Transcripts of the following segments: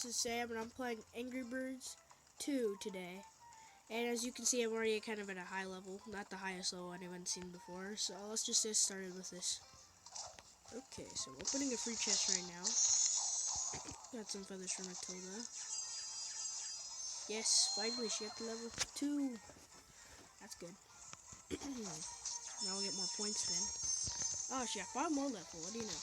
to Sam, and I'm playing Angry Birds 2 today. And as you can see, I'm already kind of at a high level, not the highest level anyone's seen before. So let's just get started with this. Okay, so we're opening a free chest right now. Got some feathers from Matilda. Yes, finally she got to level 2. That's good. Now we'll get more points then. Oh, she got 5 more left. What do you know?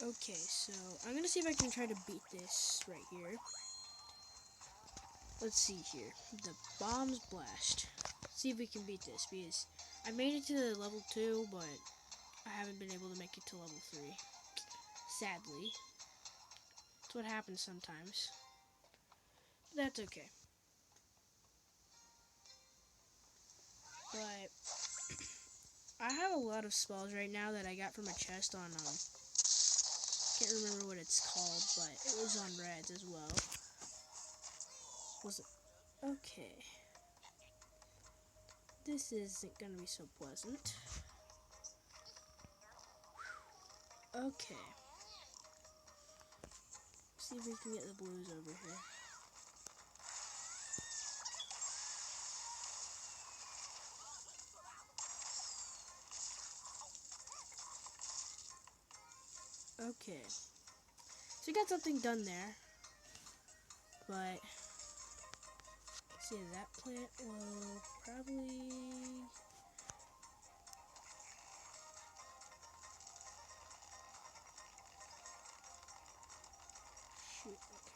Okay, so I'm gonna see if I can try to beat this right here. Let's see here. The Bomb's Blast. See if we can beat this, because I made it to level 2, but I haven't been able to make it to level 3. Sadly. That's what happens sometimes. But that's okay. But I have a lot of spells right now that I got from a chest on, can't remember what it's called, but it was on Reds as well. Was it? Okay. This isn't gonna be so pleasant. Okay. See if we can get the blues over here. Okay. So we got something done there. But see, that plant will probably shoot. Okay.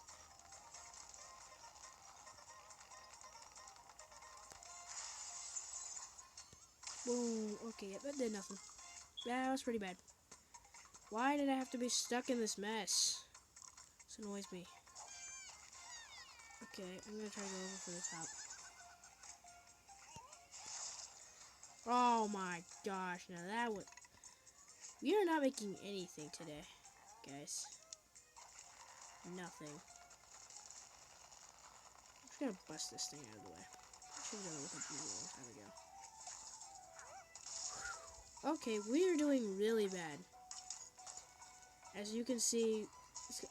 Boom. Okay, yeah, that did nothing. That was pretty bad. Why did I have to be stuck in this mess? This annoys me. Okay, I'm gonna try to go over for the top. Oh my gosh, now that would... We are not making anything today, guys. Nothing. I'm just gonna bust this thing out of the way. I should have done it with a blue a long time ago. Okay, we are doing really bad. As you can see,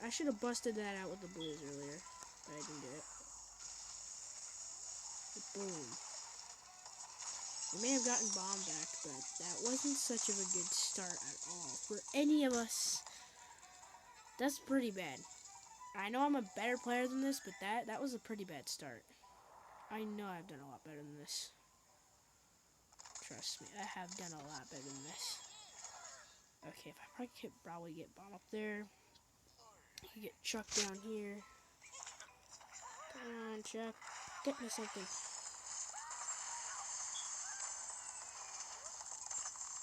I should have busted that out with the blues earlier, but I didn't do it. But boom. We may have gotten bomb back, but that wasn't such of a good start at all for any of us. That's pretty bad. I know I'm a better player than this, but that was a pretty bad start. I know I've done a lot better than this. Trust me, I have done a lot better than this. Okay, if I probably get bomb up there. I can get Chuck down here. Come on, Chuck. Get me something.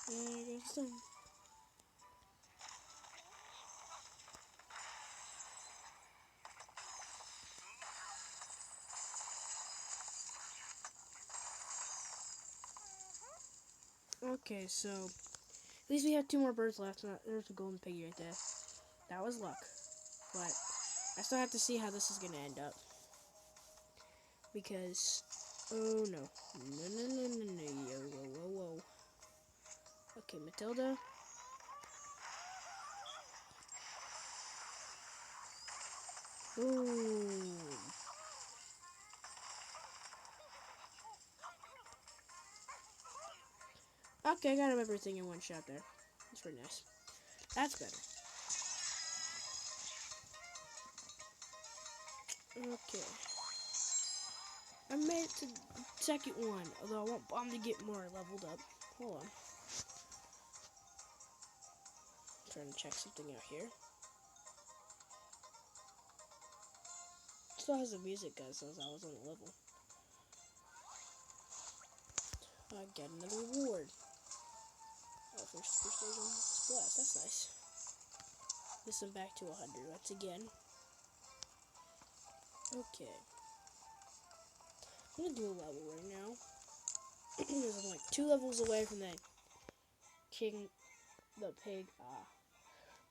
There goes some. Okay, so at least we have 2 more birds left. There's a golden piggy right there. That was luck. But I still have to see how this is going to end up. Because, oh no. No, yo, whoa. Okay, Matilda. Ooh. Okay, I got everything in one shot there. That's pretty nice. That's better. Okay. I made it to the second one, although I want Bomb to get more leveled up. Hold on. I'm trying to check something out here. Still has the music, guys, as I was on the level. I got another reward. Oh, first stage on Splash. That's nice. This one back to 100 once again. Okay. I'm gonna do a level right now. I'm like 2 levels away from the king, the pig.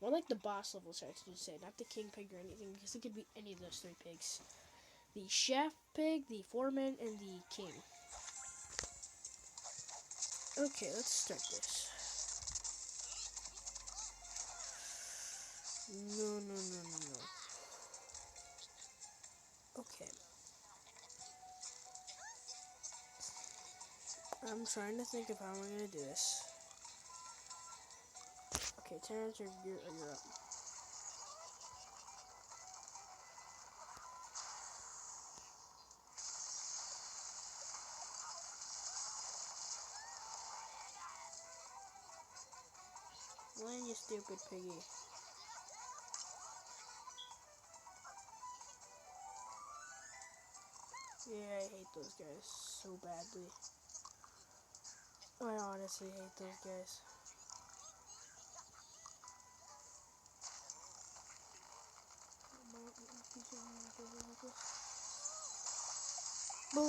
More like the boss level, so I should say, not the king pig or anything, because it could be any of those 3 pigs. The chef pig, the foreman, and the king. Okay, let's start this. No. I'm trying to think of how I'm gonna do this. Okay, Terrence, you're up. When you stupid piggy. Yeah, I hate those guys so badly. I honestly hate those guys. Boom!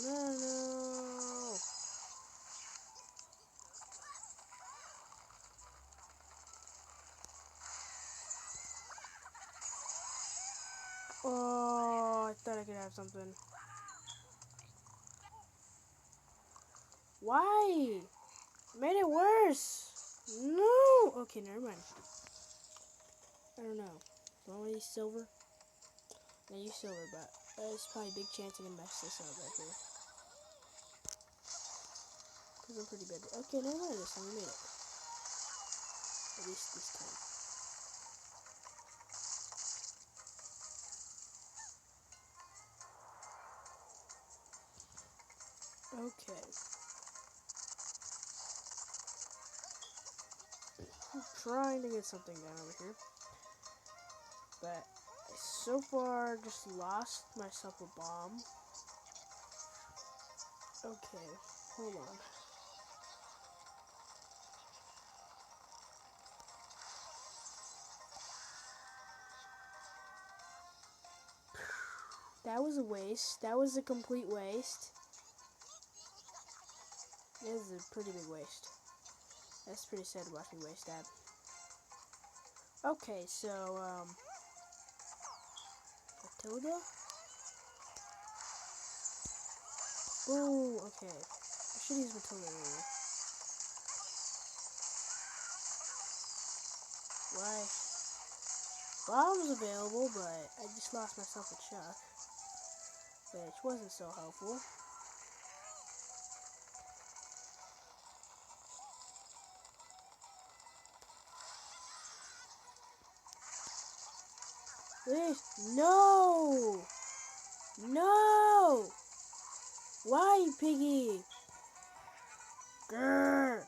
Oh, no. Oh, I thought I could have something. Why? Made it worse. No. Okay, never mind. I don't know. Do I want to use silver? I use silver, but there's probably a big chance I'm gonna mess this up right here. Cause I'm pretty bad. Okay, never mind. This time we made it. At least this time. Okay. I'm trying to get something done over here. But I so far just lost myself a bomb. Okay, hold on. That was a waste. That was a complete waste. This is a pretty big waste. That's pretty sad to watch me waste that. Okay, so, Matilda? Boom, okay. I should use Matilda earlier. Why? Bombs available, but I just lost myself a Chuck, which wasn't so helpful. Please, no! No! Why, piggy? Grrr!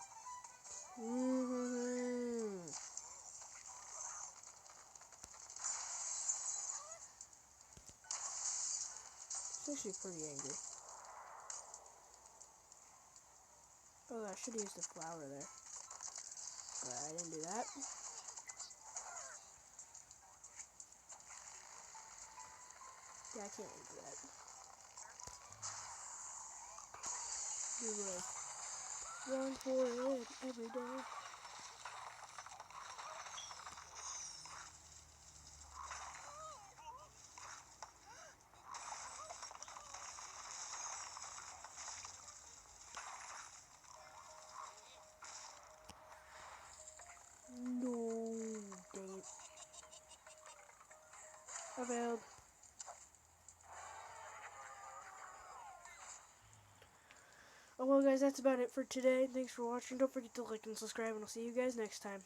It's actually pretty angry. Oh, I should have used the flower there. But I didn't do that. Yeah, I can't do that. You would run for it every day. No, dang it. I failed. Oh well guys, that's about it for today. Thanks for watching. Don't forget to like and subscribe, and I'll see you guys next time.